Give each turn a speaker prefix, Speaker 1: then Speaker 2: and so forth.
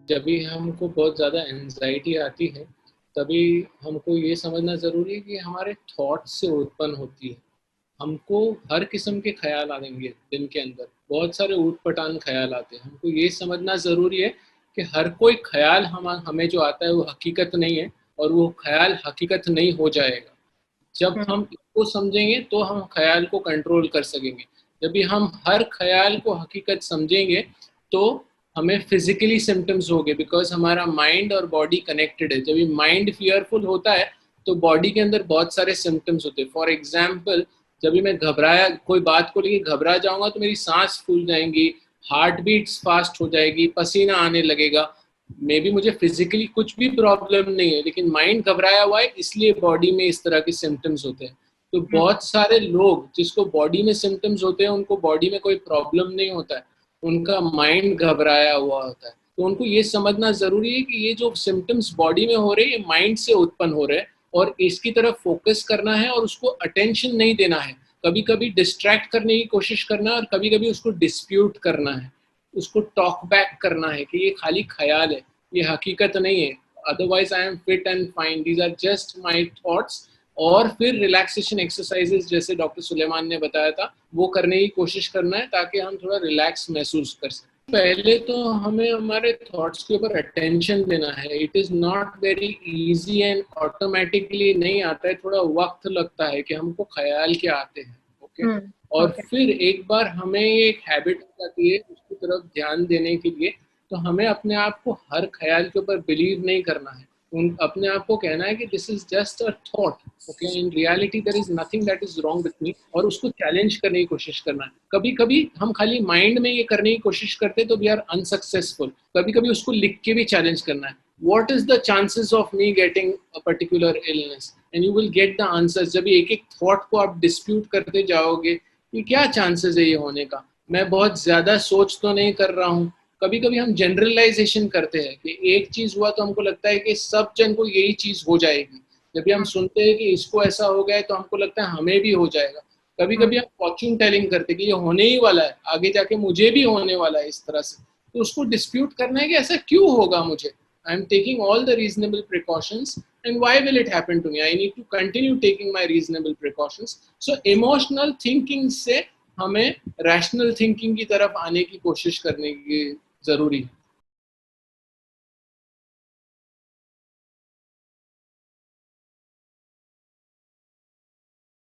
Speaker 1: जब भी हमको बहुत ज़्यादा एंजाइटी आती है, तभी हमको ये समझना ज़रूरी है कि हमारे थॉट्स से उत्पन्न होती है। हमको हर किस्म के ख्याल आएंगे दिन के अंदर, बहुत सारे ऊट-पटांग ख्याल आते हैं। हमको ये समझना ज़रूरी है कि हर कोई ख्याल हमें जो आता है वो हकीकत नहीं है, और वो ख्याल हकीकत नहीं हो जाएगा। जब
Speaker 2: हम्म।
Speaker 1: हम इसको समझेंगे तो हम ख्याल को कंट्रोल कर सकेंगे। जब भी हम हर ख्याल को हकीकत समझेंगे तो हमें फिजिकली सिम्टम्स होंगे, बिकॉज हमारा माइंड और बॉडी कनेक्टेड है। जब भी माइंड फियरफुल होता है तो बॉडी के अंदर बहुत सारे सिम्टम्स होते हैं। फॉर एग्जाम्पल, जब भी मैं घबराया कोई बात को लेकर घबरा जाऊंगा तो मेरी सांस फूल जाएंगी, हार्ट बीट्स फास्ट हो जाएगी, पसीना आने लगेगा। मे बी मुझे फिजिकली कुछ भी प्रॉब्लम नहीं है, लेकिन माइंड घबराया हुआ है, इसलिए बॉडी में इस तरह के सिम्टम्स होते हैं। तो बहुत सारे लोग जिसको बॉडी में सिम्टम्स होते हैं उनको बॉडी में कोई प्रॉब्लम नहीं होता है, उनका माइंड घबराया हुआ होता है। तो उनको ये समझना जरूरी है कि ये जो सिम्टम्स बॉडी में हो रहे हैं ये माइंड से उत्पन्न हो रहे हैं, और इसकी तरफ फोकस करना है और उसको अटेंशन नहीं देना है। कभी कभी डिस्ट्रैक्ट करने की कोशिश करना है और कभी कभी उसको डिस्प्यूट करना है, उसको टॉक बैक करना है कि ये खाली ख्याल है, ये हकीकत नहीं है। Otherwise I am fit and fine, these are just my thoughts. और फिर रिलैक्सेशन एक्सरसाइजेस जैसे डॉक्टर सुलेमान ने बताया था वो करने की कोशिश करना है, ताकि हम थोड़ा रिलैक्स महसूस कर सकें। पहले तो हमें हमारे थॉट्स के ऊपर अटेंशन देना है। It is not very easy and automatically नहीं आता है, थोड़ा वक्त लगता है कि हमको ख्याल क्या आते हैं। ओके। और
Speaker 2: ओके।
Speaker 1: फिर एक बार हमें ये एक हैबिट हो जाती है उसकी तरफ ध्यान देने के लिए, तो हमें अपने आप को हर ख्याल के ऊपर बिलीव नहीं करना है। अपने आप को कहना है कि this is just a thought, okay, in reality there is nothing that is wrong with me, और उसको चैलेंज करने की कोशिश करना है। कभी कभी हम खाली माइंड में ये करने की कोशिश करते हैं तो वी आर अनसक्सेसफुल। कभी कभी उसको लिख के भी चैलेंज करना है, what is the chances of me getting a particular illness, and you will get the answers। जब एक एक थॉट को आप डिस्प्यूट करते जाओगे कि क्या चांसेस है ये होने का, मैं बहुत ज्यादा सोच तो नहीं कर रहा हूँ। कभी कभी हम जनरलाइजेशन करते हैं कि एक चीज हुआ तो हमको लगता है कि सब जन को यही चीज हो जाएगी। जब भी हम सुनते हैं कि इसको ऐसा हो गया है तो हमको लगता है हमें भी हो जाएगा। कभी कभी हम फॉर्च्यून टेलिंग करते हैं कि ये होने ही वाला है, आगे जाके मुझे भी होने वाला है इस तरह से। तो उसको डिस्प्यूट करना है कि ऐसा क्यों होगा मुझे। I am taking all the reasonable precautions, and why will it happen to me? I need to continue taking my reasonable precautions. So emotional thinking से हमें rational thinking की तरफ आने की कोशिश करने की जरूरी है।